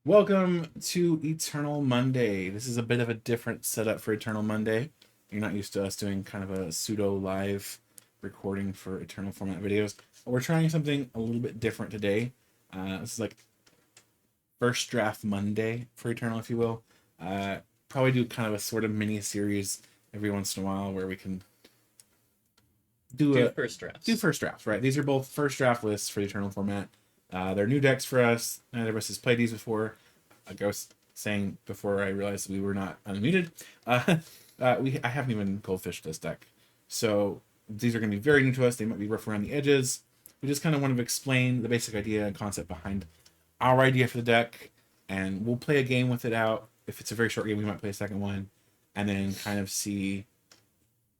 Welcome to Eternal Monday. This is a bit of a different setup for Eternal Monday. You're not used to us doing kind of a pseudo live recording for Eternal format videos. We're trying something a little bit different today. This is like first draft Monday for Eternal, if you will. Probably do kind of a sort of mini series every once in a while where we can do first drafts. Do first drafts, right? These are both first draft lists for the Eternal format. They're new decks for us. Neither of us has played these before. Like I was saying before I realized we were not unmuted, I haven't even goldfished this deck. So these are going to be very new to us. They might be rough around the edges. We just kind of want to explain the basic idea and concept behind our idea for the deck, and we'll play a game with it out. If it's a very short game, we might play a second one, and then kind of see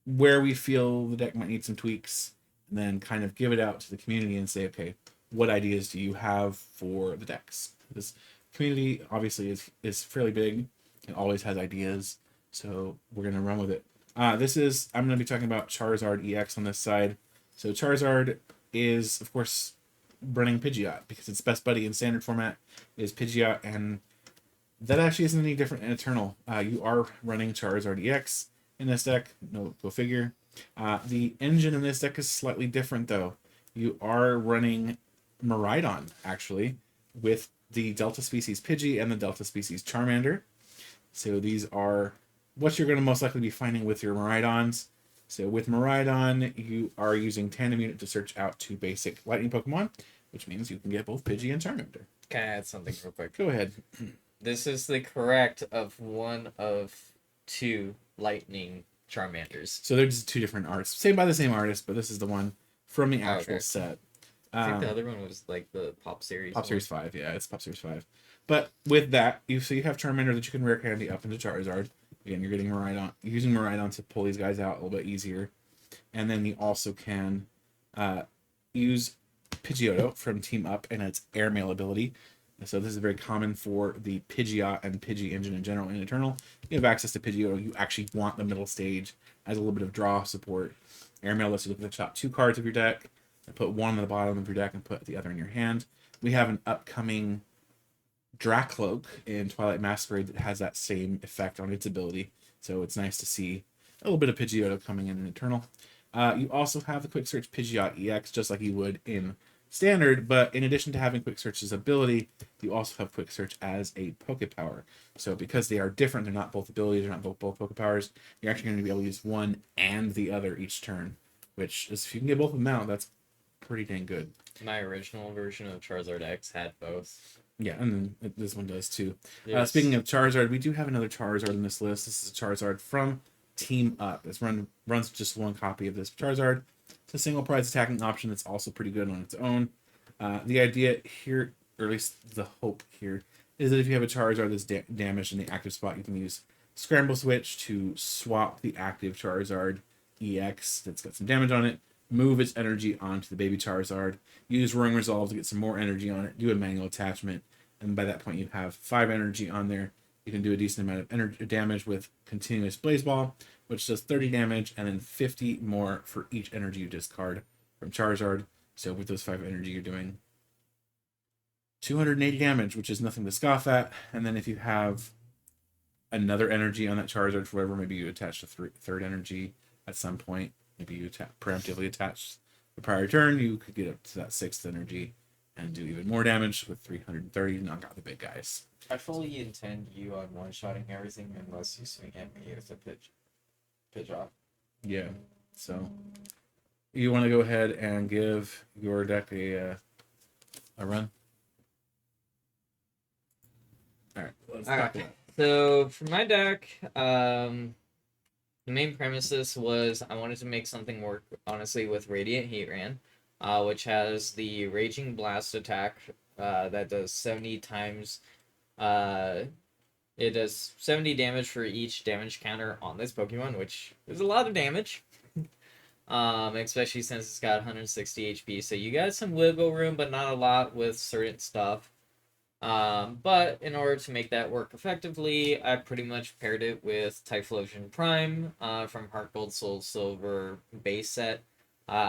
where we feel the deck might need some tweaks, and then kind of give it out to the community and say, okay, what ideas do you have for the decks? This community obviously is fairly big and always has ideas, so we're gonna run with it. I'm gonna be talking about Charizard EX on this side. So Charizard is of course running Pidgeot because its best buddy in standard format is Pidgeot, and that actually isn't any different in Eternal. You are running Charizard EX in this deck. No, go figure. The engine in this deck is slightly different though. You are running Miraidon actually with the Delta species Pidgey and the Delta species Charmander. So these are what you're going to most likely be finding with your Miraidons. So with Miraidon, you are using Tandem Unit to search out two basic lightning Pokemon, which means you can get both Pidgey and Charmander. Can I add something real quick? Go ahead. This is the correct of one of two lightning Charmanders. So they're just two different artists. Same by the same artist, but this is the one from the actual set. I think the other one was like the Pop Series. Pop Series 5, yeah, it's Pop Series 5. But with that, you have Charmander that you can rare candy up into Charizard. Again, you're getting Miraidon, using Miraidon to pull these guys out a little bit easier. And then you also can use Pidgeotto from Team Up and its Airmail ability. So this is very common for the Pidgeot and Pidgey engine in general in Eternal. You have access to Pidgeotto. You actually want the middle stage as a little bit of draw support. Airmail lets you look at the top two cards of your deck, and put one on the bottom of your deck and put the other in your hand. We have an upcoming Dracloak in Twilight Masquerade that has that same effect on its ability. So it's nice to see a little bit of Pidgeotto coming in Eternal. You also have the Quick Search Pidgeot EX, just like you would in Standard, but in addition to having Quick Search's ability, you also have Quick Search as a Pokepower. So because they are different, they're not both abilities, they're not both Pokepowers, you're actually going to be able to use one and the other each turn, which is, if you can get both of them out, that's pretty dang good. My original version of Charizard X had both. Yeah, and then this one does too. Yes. Speaking of Charizard, we do have another Charizard in this list. This is a Charizard from Team Up. This runs just one copy of this Charizard. It's a single prize attacking option that's also pretty good on its own. The idea here, or at least the hope here, is that if you have a Charizard that's damaged in the active spot, you can use Scramble Switch to swap the active Charizard EX that's got some damage on it, move its energy onto the baby Charizard, use Roaring Resolve to get some more energy on it, do a manual attachment, and by that point you have 5 energy on there. You can do a decent amount of energy damage with Continuous Blaze Ball, which does 30 damage, and then 50 more for each energy you discard from Charizard. So with those 5 energy, you're doing 280 damage, which is nothing to scoff at. And then if you have another energy on that Charizard, for whatever, maybe you attach the third energy at some point, maybe you preemptively attach the prior turn, you could get up to that 6th energy and do even more damage with 330 to knock out the big guys. I fully intend you on one-shotting everything unless you swing at me with a pitch off. Yeah, so you want to go ahead and give your deck a run? All right, let's talk about it. So for my deck, the main premises was I wanted to make something work, honestly, with Radiant Heatran, which has the Raging Blast attack that does 70 times. It does 70 damage for each damage counter on this Pokemon, which is a lot of damage. Especially since it's got 160 HP. So you got some wiggle room, but not a lot with certain stuff. But in order to make that work effectively, I pretty much paired it with Typhlosion Prime from Heart Gold Soul Silver base set,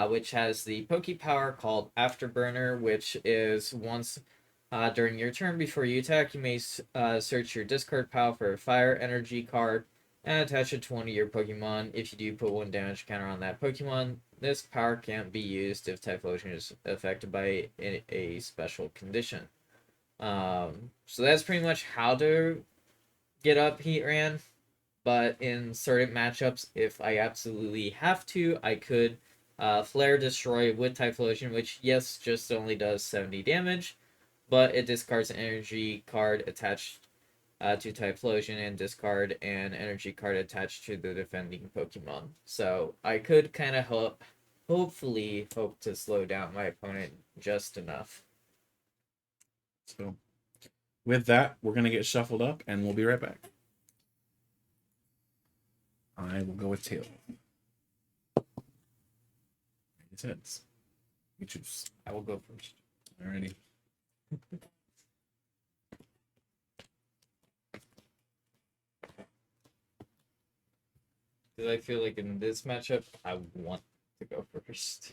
which has the Pokepower called Afterburner, which is once During your turn, before you attack, you may search your discard pile for a fire energy card and attach it to one of your Pokemon. If you do put one damage counter on that Pokemon, this power can't be used if Typhlosion is affected by a special condition. So that's pretty much how to get up Heatran. But in certain matchups, if I absolutely have to, I could Flare Destroy with Typhlosion, which, yes, just only does 70 damage, but it discards an energy card attached to Typhlosion and discard an energy card attached to the defending Pokemon. So I could kind of hopefully hope to slow down my opponent just enough. So with that, we're going to get shuffled up and we'll be right back. I will go with Tail. It's heads. You choose. I will go first. Alrighty. Because I feel like in this matchup, I want to go first.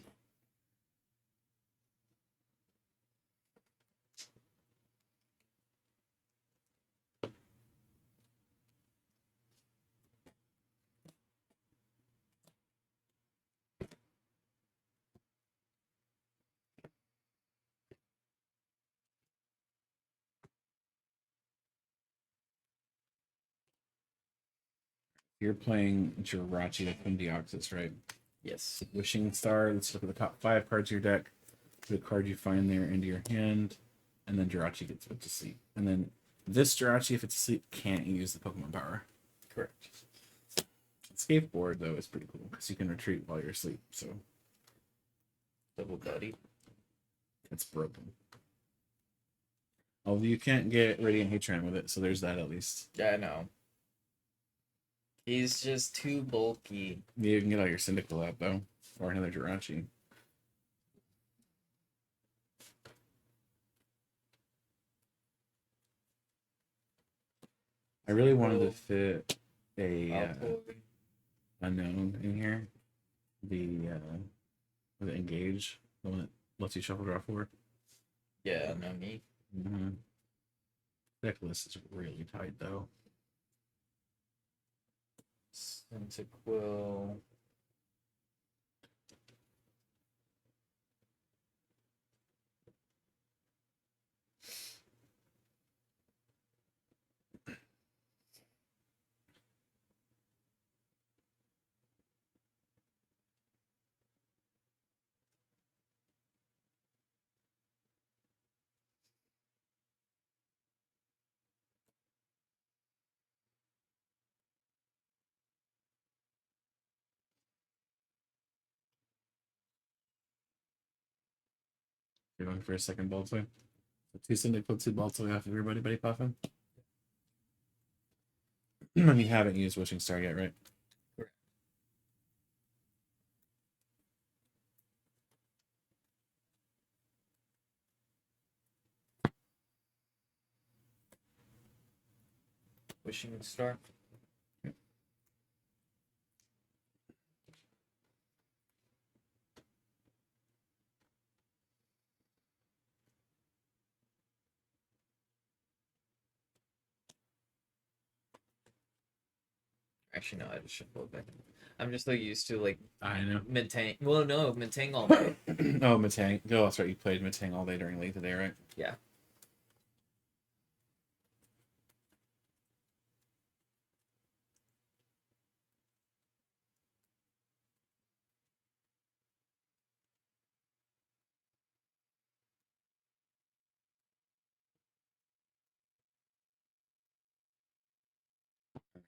You're playing Jirachi, the Deoxys, right? Yes. Wishing Star. Let's look at the top 5 cards of your deck. The card you find there into your hand, and then Jirachi gets put to sleep. And then this Jirachi, if it's asleep, can't use the Pokemon power. Correct. Skateboard, though, is pretty cool because you can retreat while you're asleep. So Double buddy. it's broken. Although you can't get Radiant Heatran with it, so there's that at least. Yeah, I know. He's just too bulky. Yeah, you can get all your Cyndaquil out, though. Or another Jirachi. I really wanted to fit a unknown in here. The Engage, the one that lets you shuffle draw 4. Yeah, no need. Mm-hmm. Deck list is really tight, though. Cyndaquil. You're going for a second Baltoy. So 2 Cyndaquil, 2 Baltoy off of everybody, buddy puffin. And you haven't used Wishing Star yet, right? Correct. Wishing Star. Actually, no, I just should pull it back. I'm just so used to like I know. Metang. Well, no, Metang all day. Oh, Metang. Oh, that's right. You played Metang all day during late today, right? Yeah.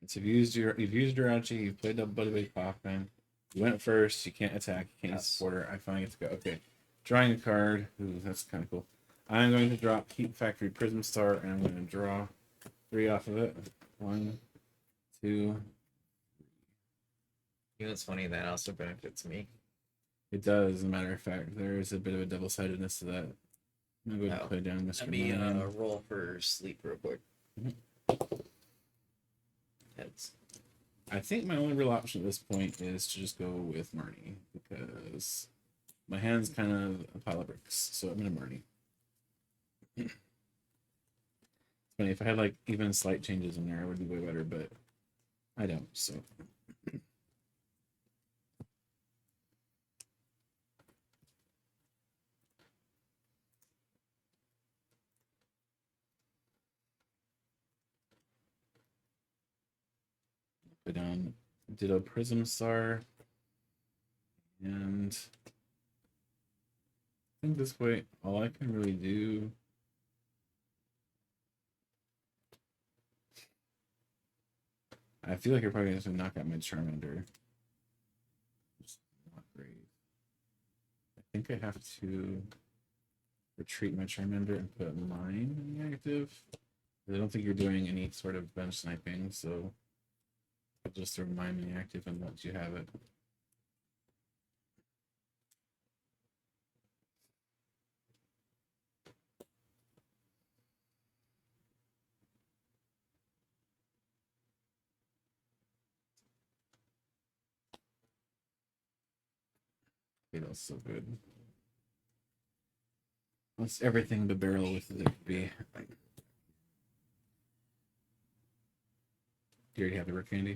So you've used Jirachi, you've played Double Buddy Puffin. You went first. You can't attack. You can't use supporter. I finally get to go. Okay, drawing a card. Ooh, that's kind of cool. I'm going to drop Heat Factory Prism Star, and I'm going to draw 3 off of it. 1, 2. You know what's funny? That also benefits me. It does, as a matter of fact. There is a bit of a double-sidedness to that. I'm going to go ahead and play down Mr. Let me Man. roll for sleep real quick. Heads. I think my only real option at this point is to just go with Marnie, because my hand's kind of a pile of bricks, so I'm going to Marnie. Funny, if I had like even slight changes in there, it would be way better, but I don't. So put down Ditto Prism Star, and I think this way all I can really do. I feel like you're probably going to knock out my Charmander. It's not great. I think I have to retreat my Charmander and put mine in the active. I don't think you're doing any sort of bench sniping, so I'll just throw mine in the active and let you have it. Okay, that's so good. That's everything but barrel with it could be. Do you already have the rook candy?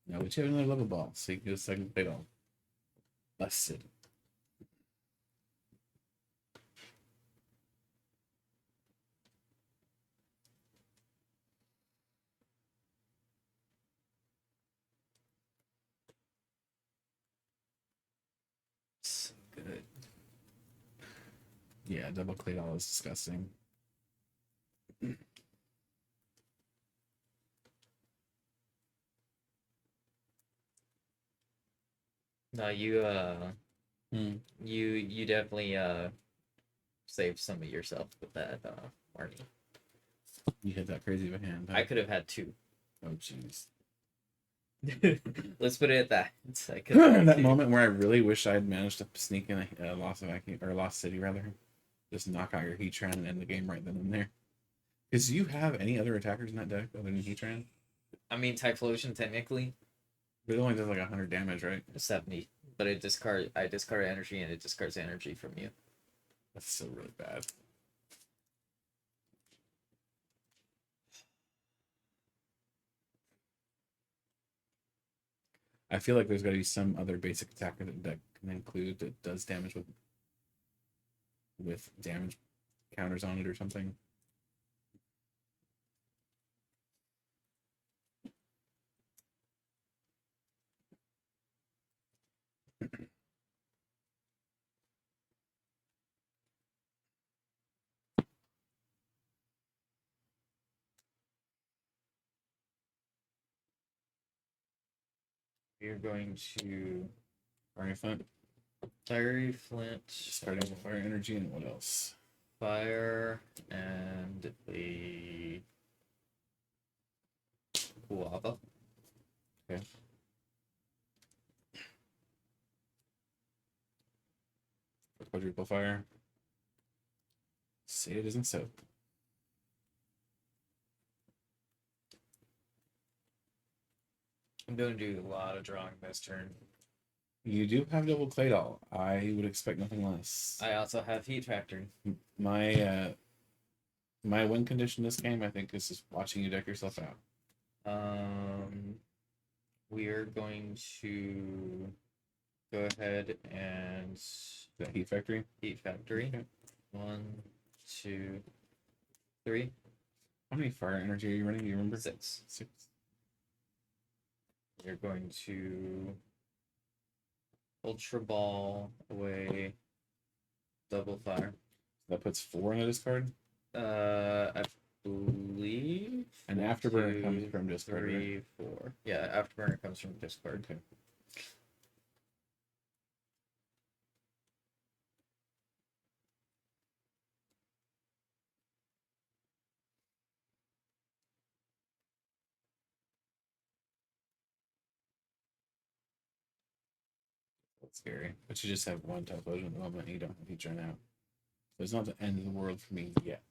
No, but you have another level ball, so you can do a second play all. Busted. So good. Yeah, double Claydol is disgusting. No, you Hmm. you definitely saved some of yourself with that Marnie. You had that crazy of a hand. Huh? I could have had 2. Oh jeez. Let's put it at that. I could have had That 2. moment where I really wish I had managed to sneak in a lost vacuum or lost city rather, just knock out your Heatran and end the game right then and there. Because do you have any other attackers in that deck other than Heatran? I mean, Typhlosion technically But it only does like 100 damage, right? 70, but I discard energy and it discards energy from you. That's still really bad. I feel like there's got to be some other basic attacker that can include that does damage with damage counters on it or something. We're going to Fire Flint, Fiery Flint, starting with Fire Energy, and what else? Fire, and a Lava. Okay. Quadruple Fire. Say it isn't so. I'm going to do a lot of drawing this turn. You do have double Claydol. I would expect nothing less. I also have Heat Factor. My my win condition this game, I think, is just watching you deck yourself out. We are going to go ahead and The Heat Factory. Heat Factory. Okay. 1, 2, 3, How many fire energy are you running? Do you remember? 6. 6. We're going to Ultra Ball away, double fire. That puts 4 in the discard. I believe. And Afterburner comes from discard. 3, Right? 4. Yeah, Afterburner comes from discard. Okay. That's scary. But you just have one Typhlosion at the moment, and you don't have Heatran out. So it's not the end of the world for me yet.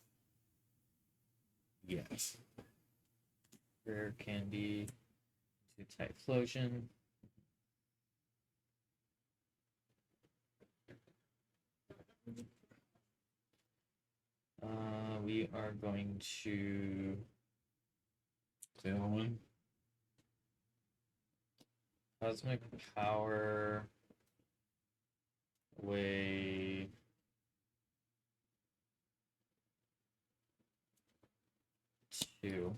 Yes. Rare Candy to Typhlosion. We we are going to The other one. Cosmic Power away 2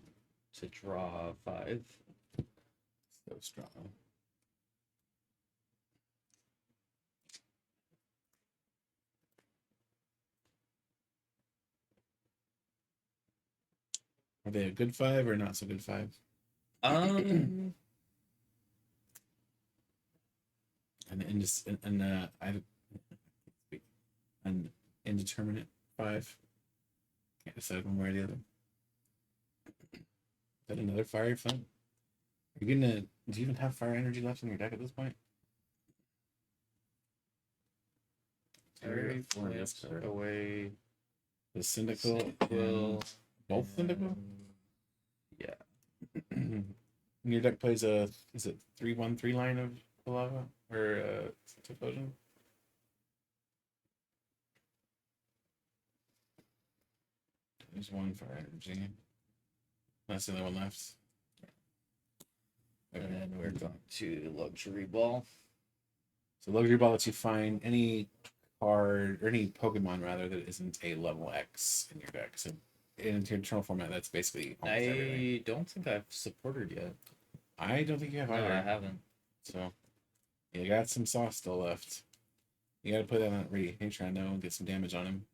to draw 5. So strong. Are they a good 5 or not so good 5? Um, An indeterminate 5. Can't decide one way or the other. Is that another fire flame? Are you gonna? Do you even have fire energy left in your deck at this point? Fairy Four in this Flint card. away. The Cyndaquil Cyndaquil, and both Cyndaquil. Yeah. Your deck plays a, is it 3/1/3 line of lava or Typhlosion? There's one fire energy. That's the only one left. And then we're going to Luxury Ball. So luxury ball lets you find any card or any Pokemon rather that isn't a level X in your deck. So in internal format, that's basically almost everything. I don't think I've supported yet. I don't think you have No, either. I haven't. So you got some sauce still left. You got to put that on Radiant Heatran now and get some damage on him.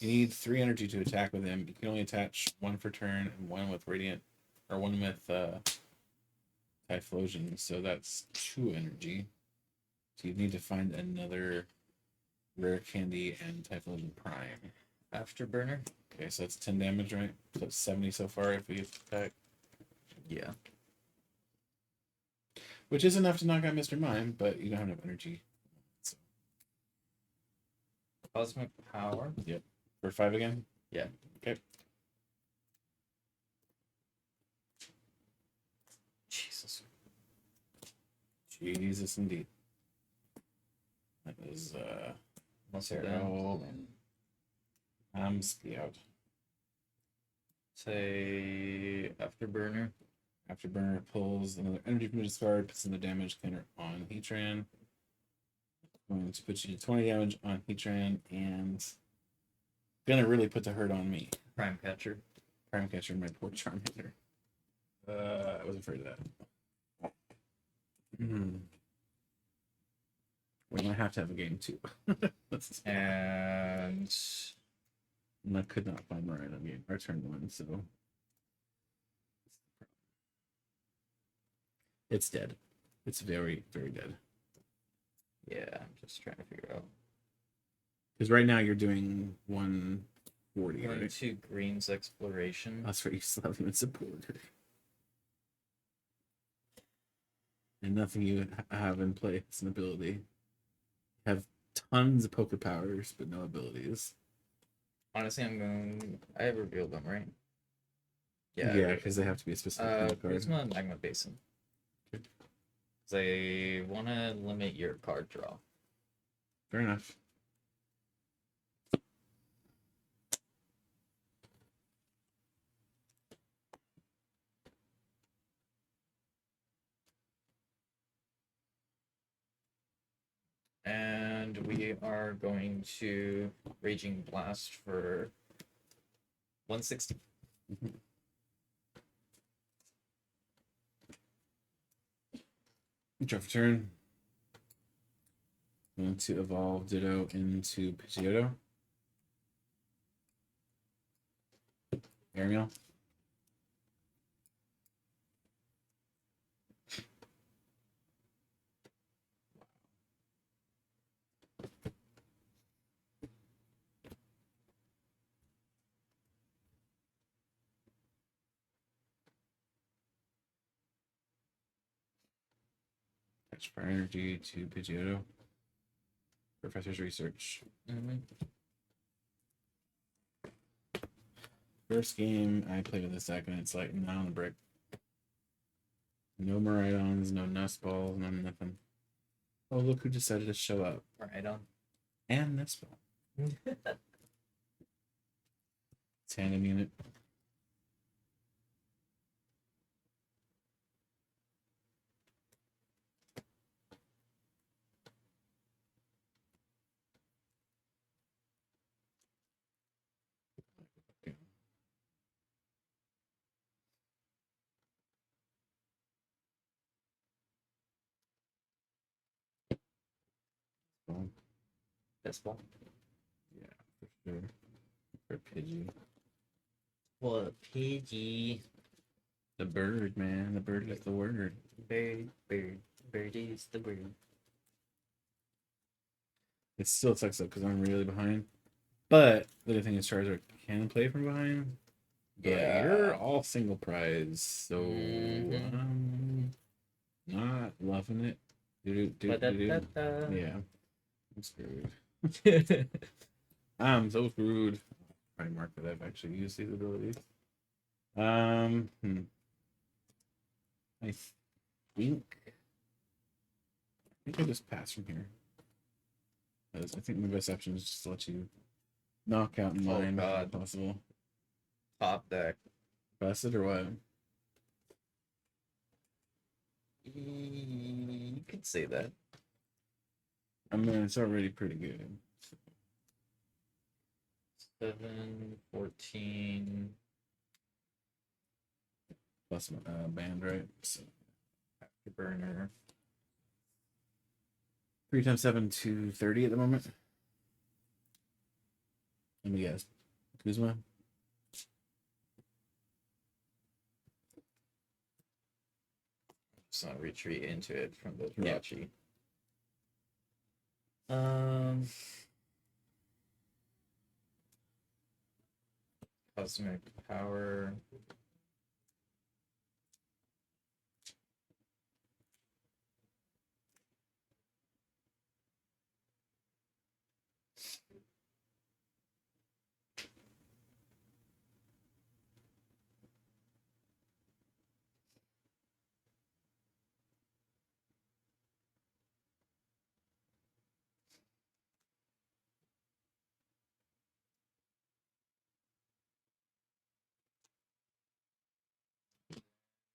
You need 3 energy to attack with him. You can only attach 1 for turn and 1 with Radiant, or 1 with Typhlosion. So that's 2 energy. So you need to find another Rare Candy and Typhlosion Prime. Afterburner? Okay, so that's 10 damage, right? So it's 70 so far if we attack. Yeah. Which is enough to knock out Mr. Mime, but you don't have enough energy. So. Cosmic Power. For 5 again? Yeah. Okay. Jesus indeed. That is What's Zero. I'm scared. Say Afterburner. Afterburner pulls another energy from the discard, puts in the damage counter on Heatran. Going to put you to 20 damage on Heatran, and gonna really put the hurt on me. Prime Catcher. Prime Catcher, my poor Charmander. I was afraid of that. We're gonna have to have a game too. And I could not find Miraidon game. Our turn 1, so it's dead. It's very, very dead. yeah, I'm just trying to figure out. Because right now you're doing 140, Going right? to Green's Exploration. That's right, you still haven't even supported. And nothing you have in play is an ability. You have tons of Poke Powers, but no abilities. Honestly, I revealed them, right? Yeah, because they have to be a specific kind of card. Prisma and Magma Basin. Okay. Because I want to limit your card draw. Fair enough. And we are going to Raging Blast for 160. Draw for turn. I'm going to evolve Ditto into Pidgeotto. Airmail. Catch Fire Energy to Pidgeotto. Professor's Research. Mm-hmm. First game I played with this deck, and it's like not on the brick. No Miraidons, no Nestballs, no nothing. Oh, look who decided to show up. Miraidon. And Nestball. tandem unit. Well, Best ball. yeah, for sure. For Pidgey. Well, Pidgey. The bird, man. The bird is the word. Bird, bird. Bird is the word. It still sucks up because I'm really behind. But the other thing is Charizard can play from behind. But Yeah. you're all single prize, so Mhm. not loving it. Ba-da-da-da. Yeah. I'm screwed. I'm so screwed. Probably mark that I've actually used these abilities. I think I just pass from here. Because I think my best option is just to let you knock out in Oh, line God. if possible. Top deck. Pass it or what? You could say that. I mean, it's already pretty good. 7, 14. Plus band, right? So Burner. 3 times 7 to 30 at the moment. Let me guess. Kuzma? Just not retreat into it from the Yeah. Jirachi. Cosmic power.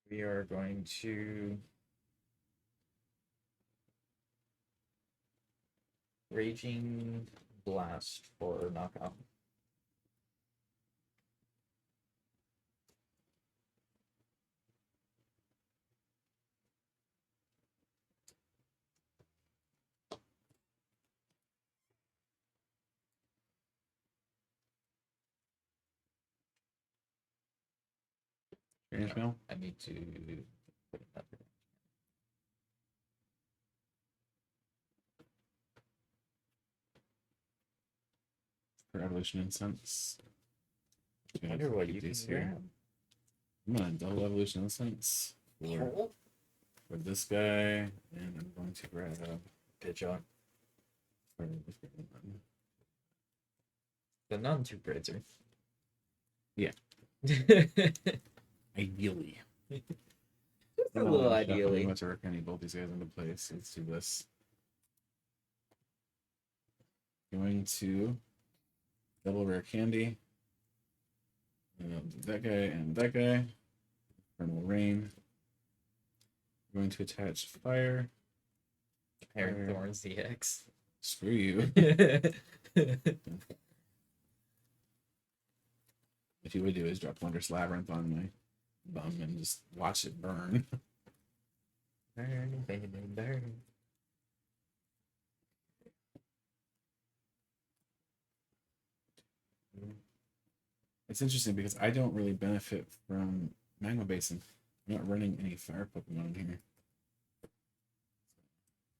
We are going to Raging Blast for knockout. Change mail? I need to put another. For Evolution Incense. I wonder what you can here. grab. I'm gonna double Evolution Incense for this guy, and I'm going to grab Pidgeot. for this one. The non-two Brazer. Yeah. Just Ideally. a little ideally. I'm about to work any both these guys into place. Let's do this. Going to double rare candy. That guy and that guy. Infernal Rain. Going to attach fire. Aaron Thorns DX. Screw you. What you would do is drop Wondrous Labyrinth on my bum and just watch it burn. Burn, baby, burn. It's interesting because I don't really benefit from Magma Basin. I'm not running any fire Pokemon here.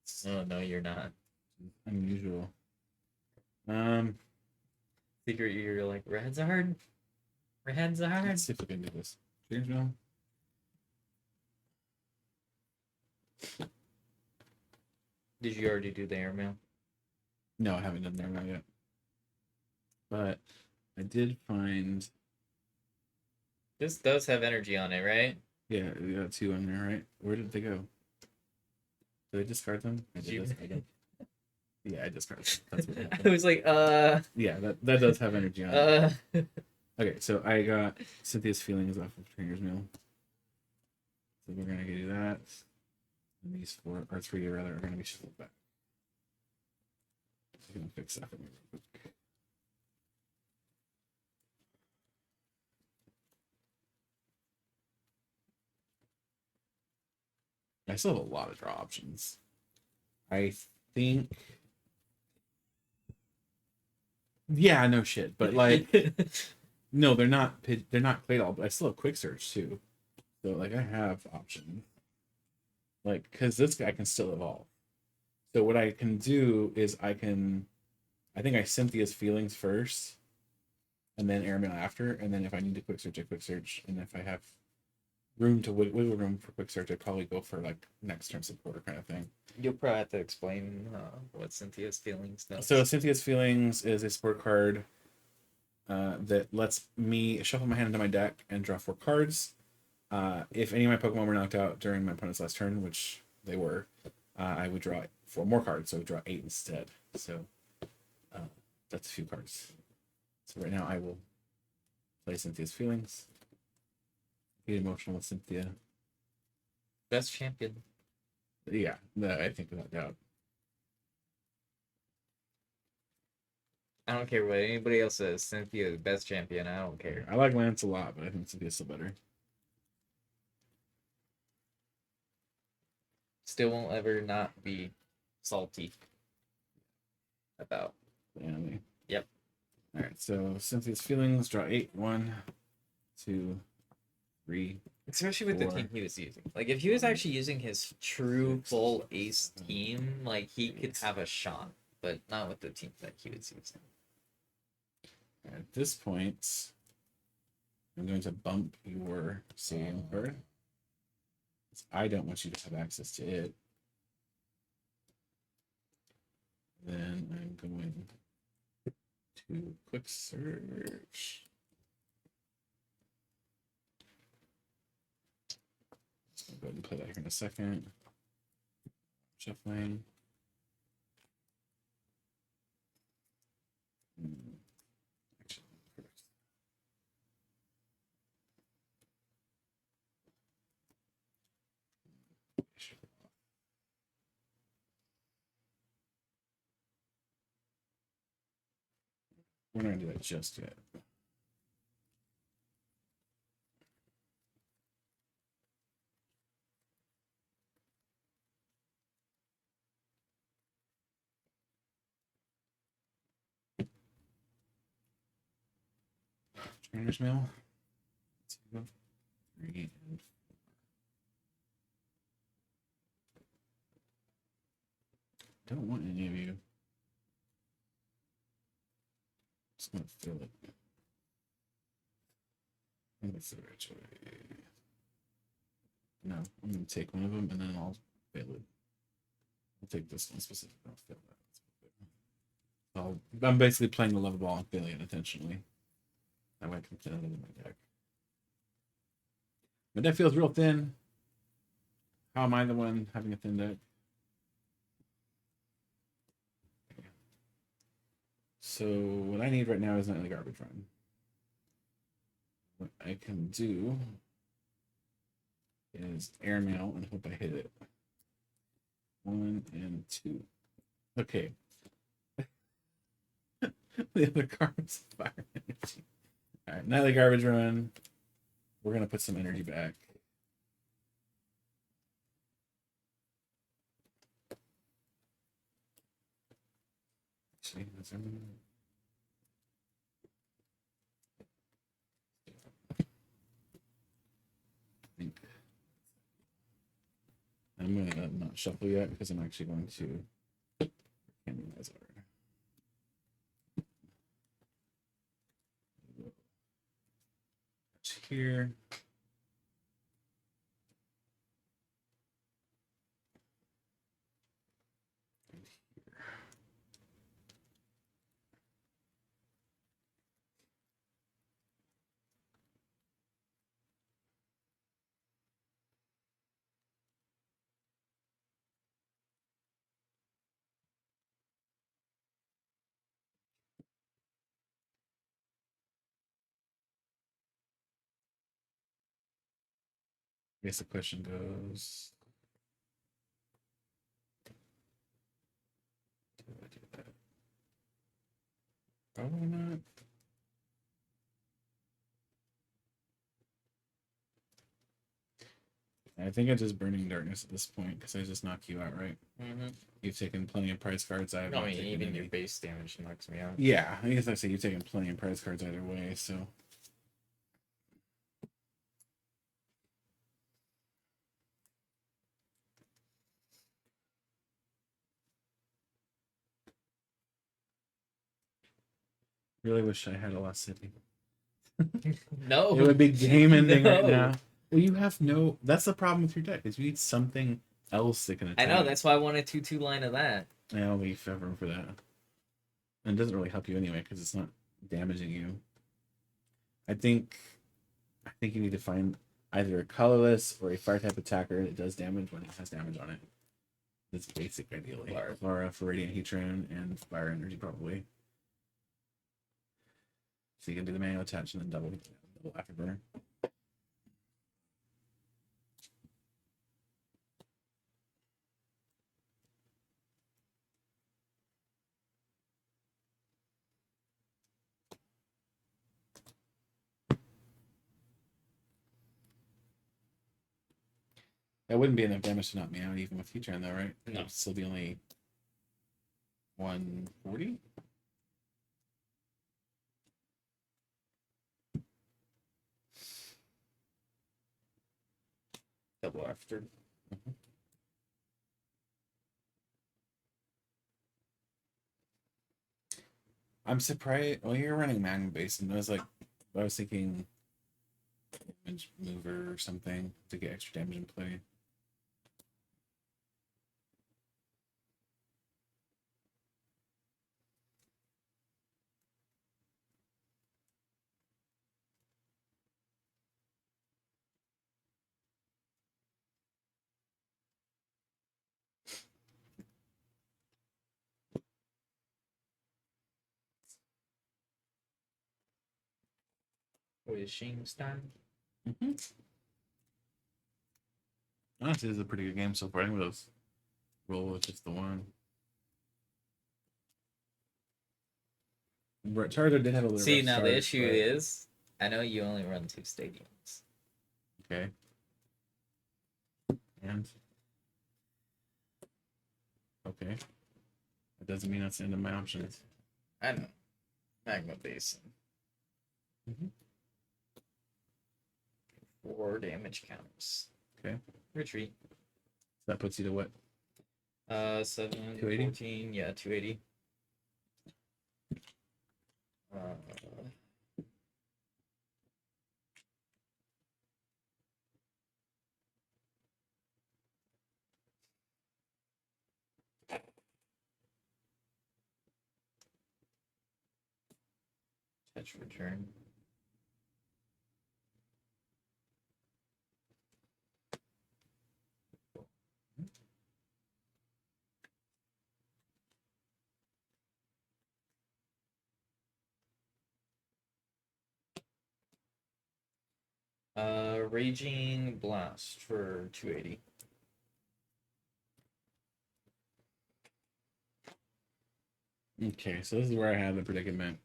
It's Oh no, you're not. unusual. Secret, you're like Redzard. Redzard. Let's see if we can do this. Change now. Did you already do the airmail? No, I haven't done there now yet. But I did find. This does have energy on it, right? Yeah, we got 2 on there, right? Where did they go? Did I discard them? I did discard them. Yeah, I discarded them. That's what happened. I was like, Yeah, that does have energy on it. Okay, so I got Cynthia's feelings off of Trainer's Mail. So we're gonna do that. And these four, or three rather, are gonna be shuffled back. So I'm gonna fix that for me real quick. I still have a lot of draw options. I think. Yeah, no shit, but like, no, they're not. They're not Claydol, but I still have Quick Search too. So like, I have options. Like, because this guy can still evolve. So what I can do is I think I Cynthia's feelings first, and then Airmail after, and then if I need to Quick Search, I Quick Search, and if I have room to wiggle room for Quick Search, I'd probably go for like next turn supporter kind of thing. You'll probably have to explain what Cynthia's feelings does. So Cynthia's feelings is a support card that lets me shuffle my hand into my deck and draw 4 cards. If any of my Pokemon were knocked out during my opponent's last turn, which they were, I would draw 4 more cards, so I would draw 8 instead. So that's a few cards. So right now I will play Cynthia's feelings. Get emotional with Cynthia. Best champion. Yeah, no, I think without doubt. I don't care what anybody else says. Cynthia is the best champion. I don't care. I like Lance a lot, but I think Cynthia's still better. Still won't ever not be salty about. Anyway. Yep. All right, so Cynthia's feelings, draw 8, 1, 2, 3. Especially with the 4. team he was using. Like, if he was actually using his true full ace team, like, he could have a shot. But not with the team that he was using. At this point, I'm going to bump your Stadium card. I don't want you to have access to it. Then I'm going to Quick Search. I'll go ahead and play that here in a second. Shuffling. Actually, correct. We're not going to do that just yet. Trainer's Mail. 2, 3, and 4. Don't want any of you. Just gonna fill it. That's the right way. No, I'm gonna take one of them and then I'll fail it. I'll take this one specifically. I'll fail that. I'm basically playing the love ball and failing it intentionally. That way I can fit it into my deck. My deck feels real thin. How am I the one having a thin deck? So what I need right now is not the garbage run. What I can do is airmail and hope I hit it. 1 and 2. Okay. The other card's fire energy. Alright, now the garbage run. We're gonna put some energy back. Actually, that's everything. I'm gonna not shuffle yet because I'm actually going to analyze our here. I guess the question goes. Do I do that? Probably not. I think it's just Burning Darkness at this point because I just knock you out, right? Mm-hmm. You've taken plenty of prize cards. I I haven't mean, taken even any. your base damage knocks me out. Yeah, I guess I say you've taken plenty of prize cards either way, so. Really wish I had a Lost City. No. It would be game ending right No. now. Well, you have no. That's the problem with your deck is you need something else that can I attack. know, that's why I wanted 2/2 line of that. I don't think you have room for that. And it doesn't really help you anyway because it's not damaging you. I think you need to find either a colorless or a fire type attacker that does damage when it has damage on it. That's basic, ideally. Laura for Radiant Heatran and Fire Energy probably. So you can do the manual attach and then double Afterburner. That wouldn't be enough damage to knock me out even with Heatran though, right? No. It'd still be only 140? Double after. Mm-hmm. I'm surprised. Well, you're running Magma Base, and I was thinking damage mover or something to get extra damage in play. Wishing Star. Mm-hmm. Honestly, this is a pretty good game so far. I think those roll with just the one. Charizard did have a little. See, rough now start, the issue but... is, I know you only run 2 stadiums. Okay. And okay. That doesn't mean that's the end of my options. I know. Magma Basin. Mm-hmm. 4 damage counters. Okay. Retreat. So that puts you to what? 7, 280? 14, yeah, 280. Touch return. Raging Blast for 280. Okay, so this is where I have the predicament.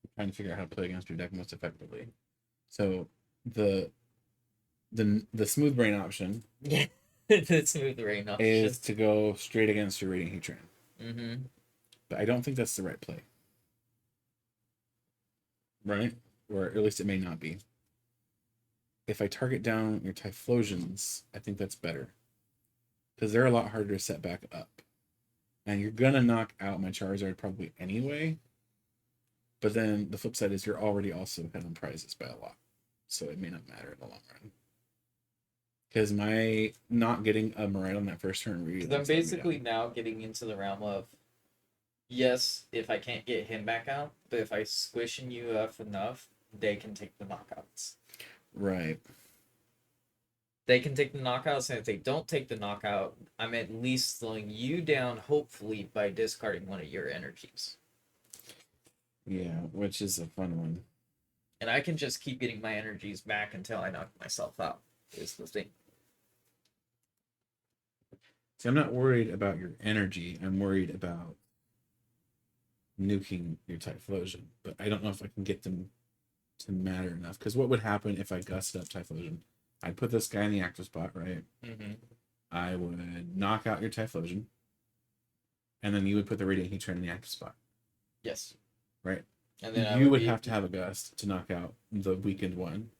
I'm trying to figure out how to play against your deck most effectively. So the smooth brain option Yeah, the smooth rain option is to go straight against your Radiant Heatran. Mm-hmm. But I don't think that's the right play. Right? Or at least it may not be. If I target down your Typhlosions, I think that's better. Because they're a lot harder to set back up. And you're going to knock out my Charizard probably anyway. But then the flip side is you're already also ahead on prizes by a lot. So it may not matter in the long run. Because my not getting a Miraidon on that first turn really... I'm basically now getting into the realm of, yes, if I can't get him back out, but if I squish you up enough, they can take the knockouts. Right. They can take the knockouts, and if they don't take the knockout, I'm at least slowing you down, hopefully, by discarding one of your energies. Yeah, which is a fun one. And I can just keep getting my energies back until I knock myself out. is the thing. See, I'm not worried about your energy. I'm worried about nuking your Typhlosion. But I don't know if I can get them to matter enough. Because what would happen if I gusted up Typhlosion? I'd put this guy in the active spot, right? Mm-hmm. I would knock out your Typhlosion. And then you would put the Radiant Heatran in the active spot. Yes. Right? And then you would have to have a gust to knock out the weakened one.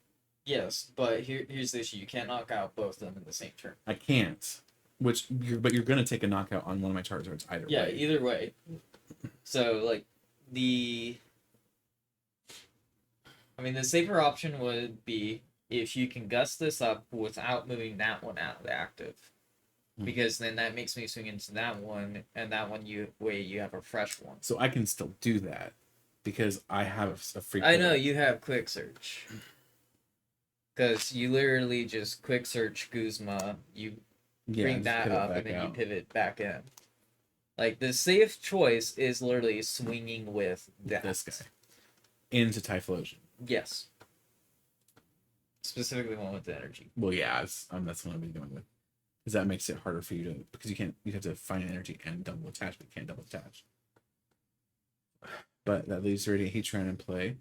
Yes, but here's the issue: you can't knock out both of them in the same turn. I can't. But you're gonna take a knockout on one of my Charizards either way. Yeah, either way. So like the safer option would be if you can gust this up without moving that one out of the active. Because then that makes me swing into that one, and that one you have a fresh one. So I can still do that because I have a free. I know you have quick search. Because you literally just quick search Guzma, you bring that up, and then you pivot back in. Like, the safe choice is literally swinging with this guy into Typhlosion. Yes. Specifically one with the energy. Well, yeah, that's what I'll be going with. Because that makes it harder for you to, because you have to find energy and double attach, but you can't double attach. But that leaves Radiant Heatran in play.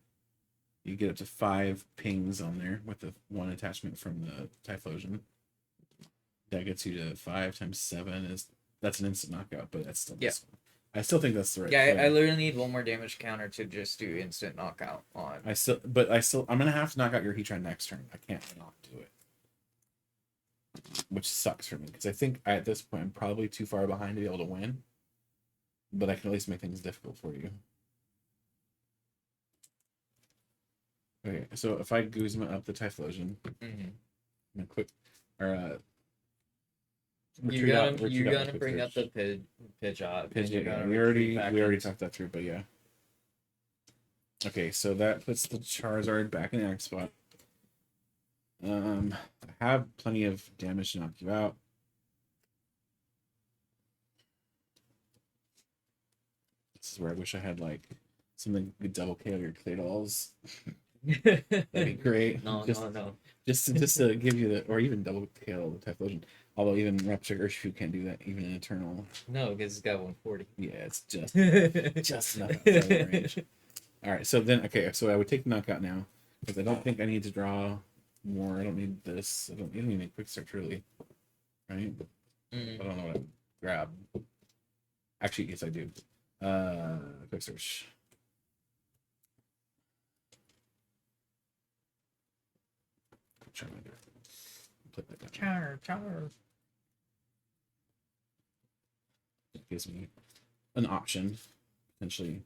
You get up to 5 pings on there with the 1 attachment from the Typhlosion. That gets you to 5 times 7 that's an instant knockout, but that's still this one. I still think that's the right play. play. I literally need one more damage counter to just do instant knockout on. I'm gonna have to knock out your Heatran next turn. I can't not do it. Which sucks for me, because I think at this point I'm probably too far behind to be able to win. But I can at least make things difficult for you. Okay, so if I Guzma up the Typhlosion, I'm quick, or you're gonna bring up the Pidgeot. Yeah, we already talked that through, but yeah. Okay, so that puts the Charizard back in the active spot. I have plenty of damage to knock you out. This is where I wish I had like something good double KO your Claydolls. That'd be great. No. Just to give you the, or even double KO the Typhlosion. Although even Rapture Urshifu can't do that, even in Eternal. No, because it's got 140. Yeah, it's just enough outside of range. All right, so I would take the knockout now because I don't think I need to draw more. I don't need this. You don't need a quick search really, right? I don't know what I would grab. Actually, yes, I do. Quick search. Charmander. Put that down. Char. It gives me an option, potentially.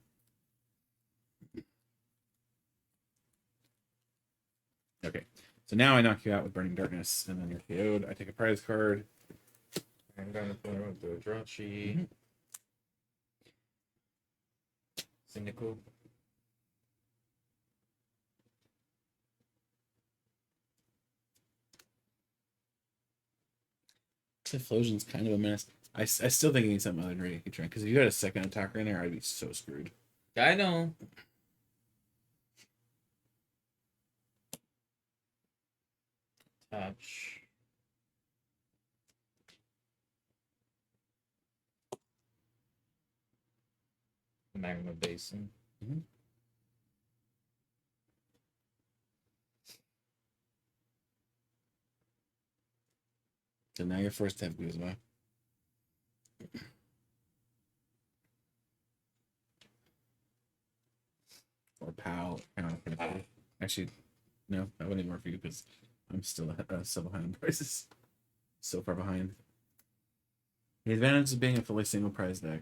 Okay, so now I knock you out with Burning Darkness, and then you're KO'd. I take a prize card. I'm going to put it with the Drachi. Cynical. Typhlosion's kind of a mess. I still think you need something other than Radiant Heatran, because if you had a second attacker in there, I'd be so screwed. I know. Touch. Magma Basin. So now you're forced to have Guzma. Or Pal. Actually, no, that wouldn't even work for you because I'm still so behind in prices. So far behind. The advantage of being a fully single prize deck.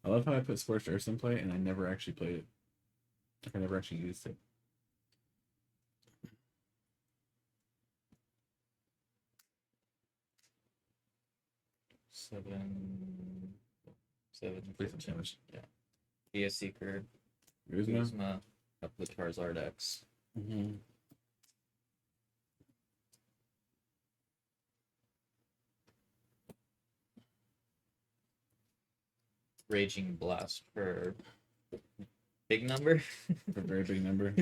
I love how I put Scorched Earth in play and I never actually played it. Like I never actually used it. Seven. Please don't damage. Yeah. Be a Seeker. Guzma. Guzma. Up the Charizard X. Raging Blast for big number. For a very big number.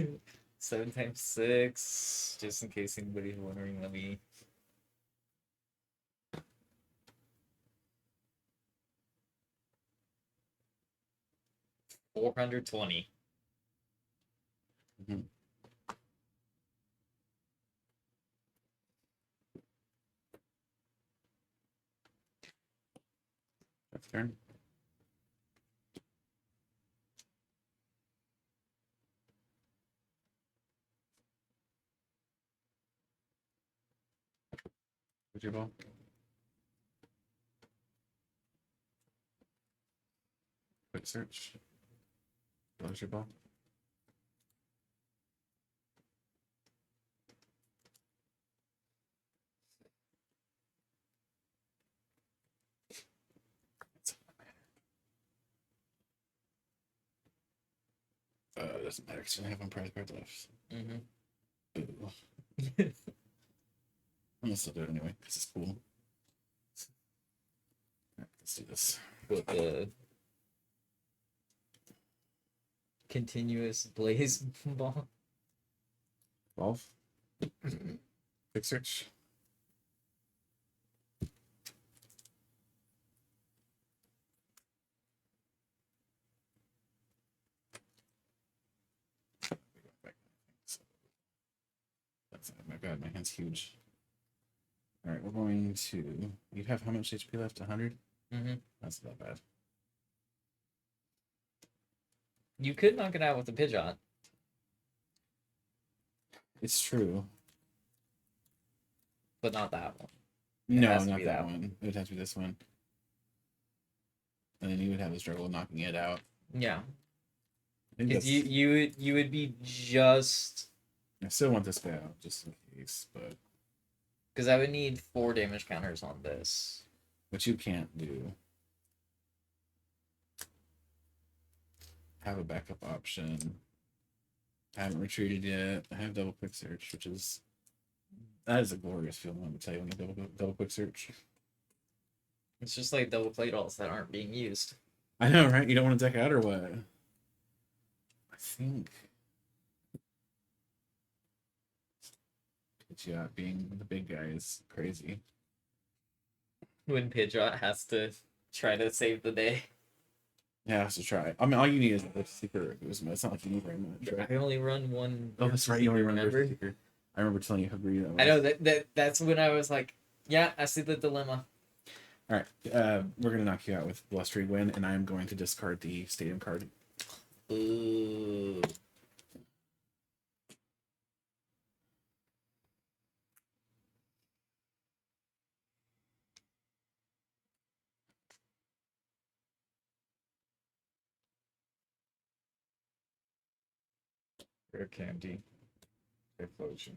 7 times 6, just in case anybody's wondering. Let me. $420. Mhm. That's turn. What's your ball? Quick search. What's your ball? It doesn't matter because I have one prize card left. Mm-hmm. Ooh. I'm gonna still do it anyway because it's cool. Alright, let's do this. With the continuous blaze ball. 12. Quick search. That's my bad. My hand's huge. All right, we're going to. You have how much HP left? 100. Mm-hmm. That's not bad. You could knock it out with the Pidgeot. It's true. But not that one. No, has to not be that that one. It would have to be this one. And then you would have the struggle knocking it out. Yeah. I think Because that's. you would be just. I still want this guy out just in case, but Because I would need 4 damage counters on this. what you can't do. Have a backup option. I haven't retreated yet. I have double quick search, which is that is a glorious feeling. Let me tell you, when you double quick search. It's just like double play dolls that aren't being used. I know, right? You don't want to deck out or what? I think. Yeah, being the big guy is crazy. When Pidgeot has to try to save the day. Yeah, so try. I mean, all you need is a secret Guzma. It's not like you need very much, right? I only run one. Oh, that's right. You only remember? remember secret. I remember telling you how greedy that was. I know that's when I was like, yeah, I see the dilemma. All right, we're gonna knock you out with Blustery Wind, and I am going to discard the Stadium card. Ooh. Rare Candy. Typhlosion.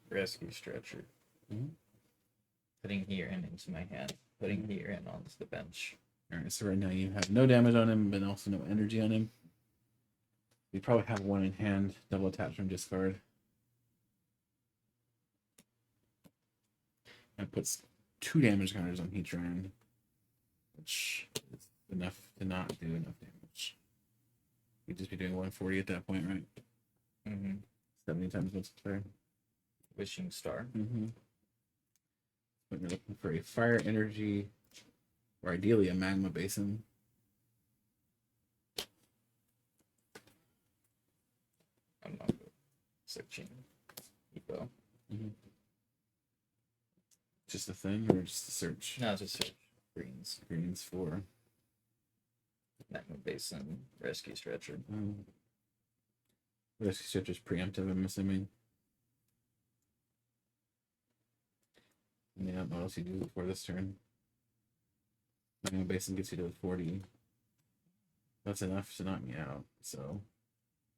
Rescue Stretcher. Mm-hmm. Putting Heatran into my hand. Putting Heatran onto the bench. All right, so right now you have no damage on him, but also no energy on him. You probably have one in hand. Double attach from discard. That puts 2 damage counters on Heatran, which is enough to not do enough damage. You'd just be doing 140 at that point, right? Mm-hmm. 70 times what's fair. Wishing Star. Mm-hmm. But you're looking for a fire energy, or ideally a magma basin. I'm not good. Searching. Evo. Mm-hmm. Just a thing, or just a search? No, just search. Greens. Greens for. Magma Basin. Rescue Stretcher. Rescue Stretch is preemptive, I'm assuming. Yeah, what else you do before this turn? Magma Basin gets you to 40. That's enough to knock me out, so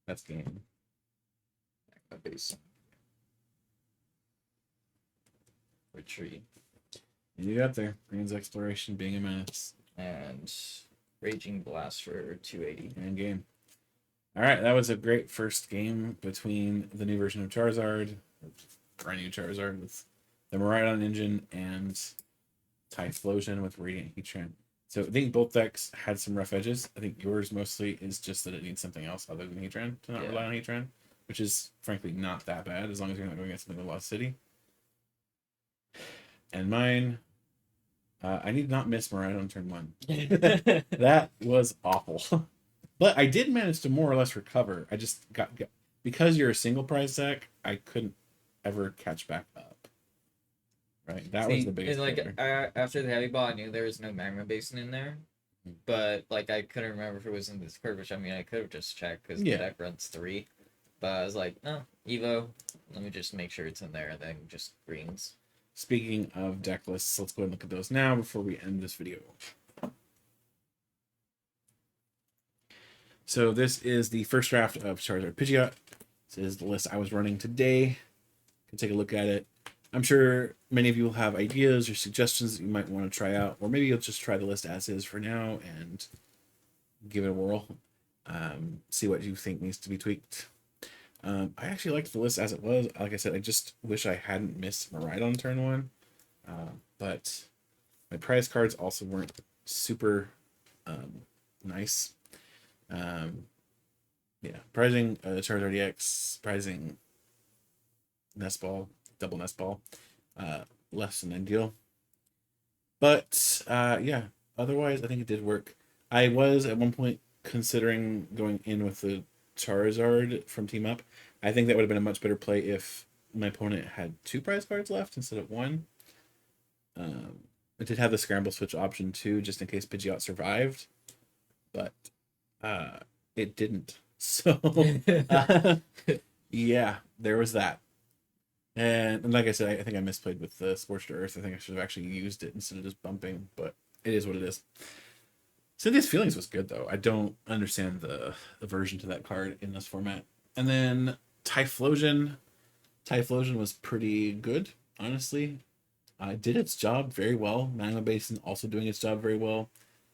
that's game. Magma Basin. Retreat. And you got there. Green's Exploration being a menace. And Raging Blast for 280. And game. Alright, that was a great first game between the new version of Charizard, brand new Charizard with the Miraidon engine and Typhlosion with Radiant Heatran. So I think both decks had some rough edges. I think yours mostly is just that it needs something else other than Heatran to not rely on Heatran, which is frankly not that bad as long as you're not going against something like Lost City. And mine, I need not miss Miraidon turn 1. That was awful. But I did manage to more or less recover. I just got because you're a single prize deck, I couldn't ever catch back up. Right, that was the biggest. And like after the heavy ball, I knew there was no magma basin in there, but like I couldn't remember if it was in this card. Which I mean, I could have just checked because the deck runs 3. But I was like, no, Evo. Let me just make sure it's in there, and then just greens. Speaking of deck lists, let's go and look at those now before we end this video. So this is the first draft of Charizard Pidgeot. This is the list I was running today. You can take a look at it. I'm sure many of you will have ideas or suggestions that you might want to try out, or maybe you'll just try the list as is for now and give it a whirl. See what you think needs to be tweaked. I actually liked the list as it was. Like I said, I just wish I hadn't missed Miraidon turn 1. But my prize cards also weren't super nice. Prizing Charizard EX, prizing Nest Ball, double Nest Ball, less than ideal. But otherwise I think it did work. I was at one point considering going in with the Charizard from Team Up. I think that would have been a much better play if my opponent had 2 prize cards left instead of 1. It did have the scramble switch option too, just in case Pidgeot survived, but it didn't. So there was that. And like I said, I think I misplayed with the Scorched Earth. I think I should have actually used it instead of just bumping, but it is what it is. Cynthia's Feelings was good, though. I don't understand the aversion to that card in this format. And then Typhlosion. Typhlosion was pretty good, honestly. It did its job very well. Magma Basin also doing its job very well.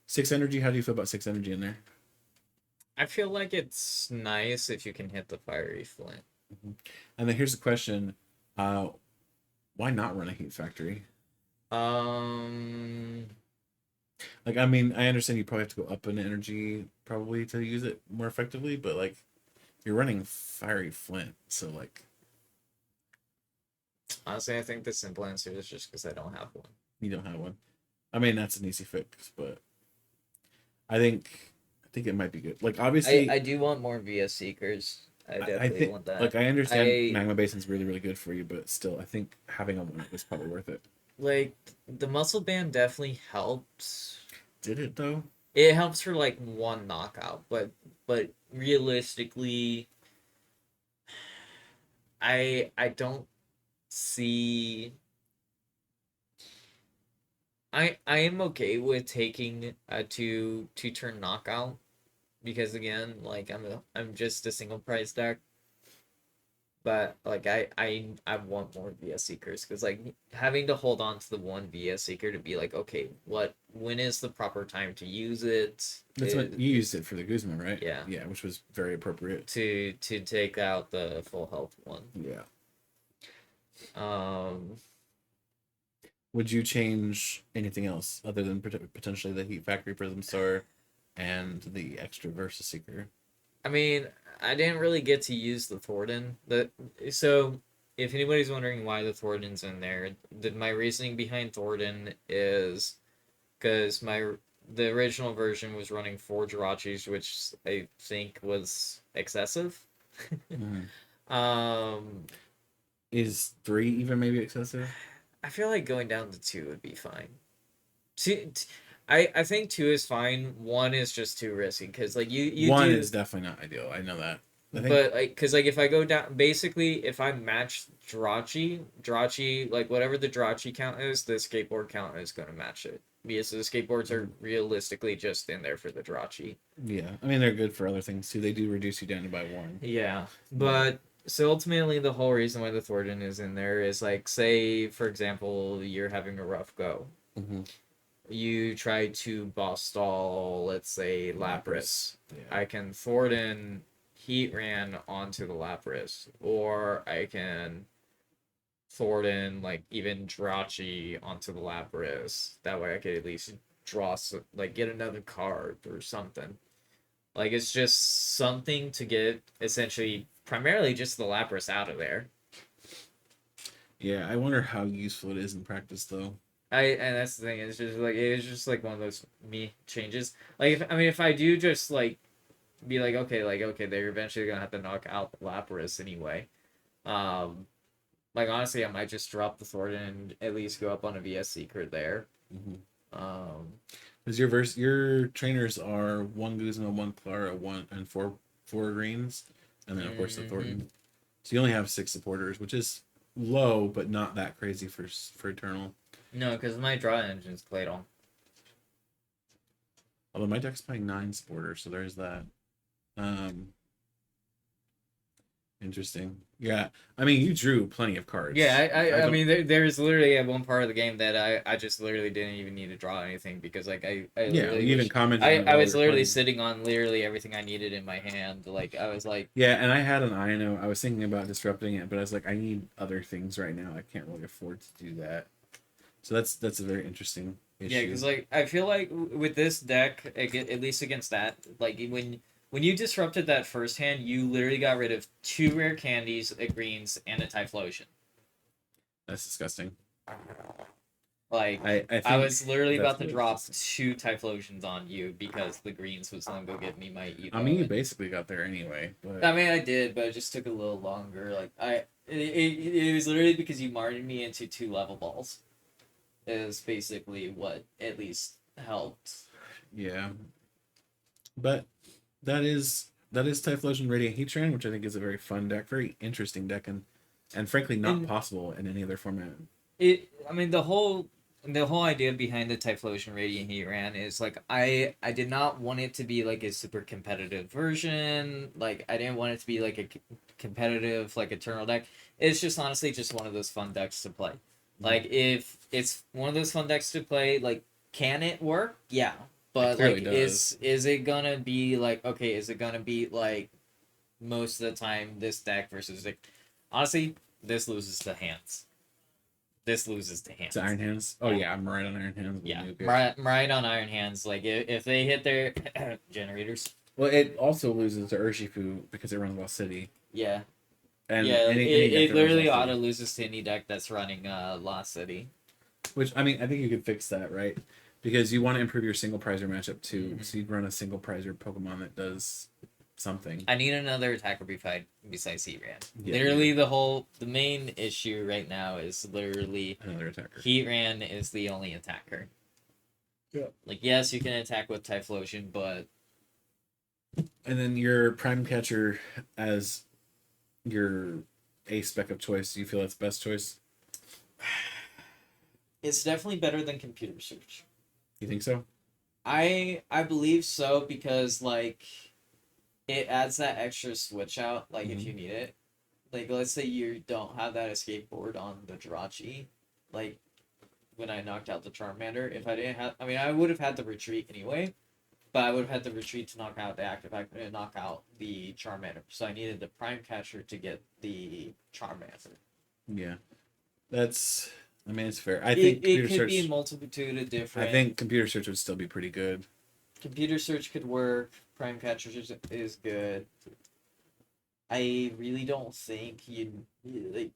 6 energy, how do you feel about 6 energy in there? I feel like it's nice if you can hit the Fiery Flint. Mm-hmm. And then here's the question. Why not run a Heat Factory? Like, I mean, I understand you probably have to go up in energy probably to use it more effectively, but like you're running Fiery Flint, so like honestly, I think the simple answer is just because I don't have one. You don't have one. I mean, that's an easy fix, but I think it might be good. Like, obviously I do want more VS Seekers. I definitely want that. Like, I understand Magma Basin's really, really good for you, but still, I think having a one was probably worth it. Like, the Muscle Band definitely helps. Did it, though? It helps for, like, 1 knockout, but realistically, I don't see... I am okay with taking a two-turn knockout, because again, like, I'm just a single prize deck, but like I want more VS Seekers, because like having to hold on to the one VS Seeker to be like, okay, when is the proper time to use it? That's what you used it for the Guzma, right? Yeah, which was very appropriate to take out the full health one. Yeah. Would you change anything else other than potentially the Heat Factory Prism Star and the extra Versus Seeker? I mean, I didn't really get to use the Thornton. So, if anybody's wondering why the Thornton's in there, my reasoning behind Thornton is because the original version was running 4 Jirachis, which I think was excessive. Is 3 even maybe excessive? I feel like going down to 2 would be fine. I think 2 is fine. 1 is just too risky, because like you 1 is definitely not ideal. I know that. But like, because like if I go down, basically if I match Jirachi, like whatever the Jirachi count is, the skateboard count is going to match it, because the skateboards are realistically just in there for the Jirachi. Yeah, I mean they're good for other things too. They do reduce you down by 1. Yeah, but so ultimately the whole reason why the Thornton is in there is like, say for example you're having a rough go. Mm-hmm. You try to boss stall, let's say Lapras. Yeah. I can Thornton Heatran onto the Lapras, or I can Thornton, like even Jirachi onto the Lapras. That way I could at least like get another card or something. Like it's just something to get essentially primarily just the Lapras out of there. Yeah, I wonder how useful it is in practice though. And that's the thing. It's just like one of those me changes. Like if I do just like be like okay they're eventually gonna have to knock out the Lapras anyway. Like honestly I might just drop the Thornton and at least go up on a VS Secret there. Because your trainers are one Guzma, one Clara, one and four greens, and then of course the Thornton. So you only have 6 supporters, which is low, but not that crazy for Eternal. No, because my draw engine's played on. Although my deck's playing 9 supporters, so there's that. Interesting. Yeah, I mean you drew plenty of cards. Yeah, I mean there's literally at one part of the game that I just literally didn't even need to draw anything because like I yeah, you even commented. I was literally sitting on literally everything I needed in my hand. Like I was like, yeah, and I had an INO. I was thinking about disrupting it, but I was like, I need other things right now. I can't really afford to do that. So that's a very interesting issue. Yeah, because like I feel like with this deck, at least against that, like when you disrupted that first hand, you literally got rid of 2 rare candies, a greens, and a Typhlosion. That's disgusting. Like I was literally about to drop 2 Typhlosions on you because the greens was gonna go get me my Evo. I mean, you basically got there anyway. But... I mean, I did, but it just took a little longer. Like it was literally because you marted me into 2 level balls. Is basically what at least helped. Yeah, but that is Typhlosion Radiant Heatran, which I think is a very fun deck, very interesting deck, and frankly not possible in any other format. I mean the whole idea behind the Typhlosion Radiant Heatran is like I did not want it to be like a super competitive version. Like I didn't want it to be like a competitive like Eternal deck. It's just honestly just one of those fun decks to play. Like if it's one of those fun decks to play, like can it work? Yeah. But like is it gonna be like okay, is it gonna be like most of the time this deck versus like honestly, this loses to hands. This loses to hands. To Iron Hands? Oh yeah, I'm right on Iron Hands. Yeah. Right on Iron Hands. Like if they hit their generators. Well, it also loses to Urshifu because it runs Lost City. Yeah. And yeah, it literally auto loses to any deck that's running Lost City. Which, I mean, I think you could fix that, right? Because you want to improve your single prizer matchup too. So you'd run a single prizer Pokemon that does something. I need another attacker besides Heatran. Yeah, literally the main issue right now is literally another attacker. Heatran is the only attacker. Yeah. Like yes, you can attack with Typhlosion, but and then your Prime Catcher as your ace spec of choice, do you feel that's best choice? It's definitely better than Computer Search. You think so? I believe so because like it adds that extra switch out like if you need it. Like let's say you don't have that escape board on the Jirachi, like when I knocked out the Charmander, if I didn't have I would have had the retreat anyway, but I would have had the retreat to knock out the active. I couldn't knock out the Charmander, so I needed the Prime Catcher to get the Charmander. Yeah, that's. I mean, it's fair. I think it could be a multitude of different. I think Computer Search would still be pretty good. Computer Search could work. Prime Catcher is good. I really don't think like.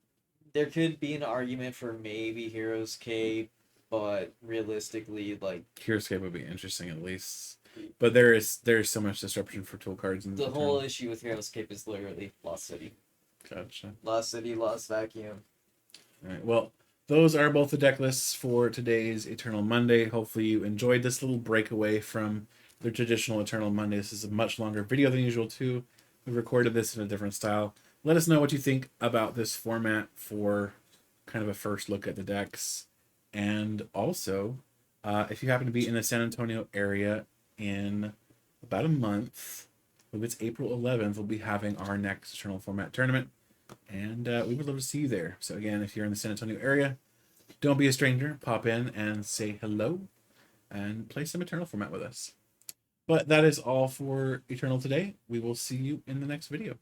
There could be an argument for maybe Hero's Cape, but realistically, like Hero's Cape would be interesting at least. But there's so much disruption for tool cards. In the whole issue with Hero's Cape is literally Lost City. Gotcha. Lost City, Lost Vacuum. All right. Well, those are both the deck lists for today's Eternal Monday. Hopefully you enjoyed this little breakaway from the traditional Eternal Monday. This is a much longer video than usual too. We recorded this in a different style. Let us know what you think about this format for kind of a first look at the decks. And also, if you happen to be in the San Antonio area in about a month, I believe it's April 11th, we'll be having our next Eternal Format tournament. And we would love to see you there. So again, if you're in the San Antonio area, don't be a stranger. Pop in and say hello and play some Eternal Format with us. But that is all for Eternal today. We will see you in the next video.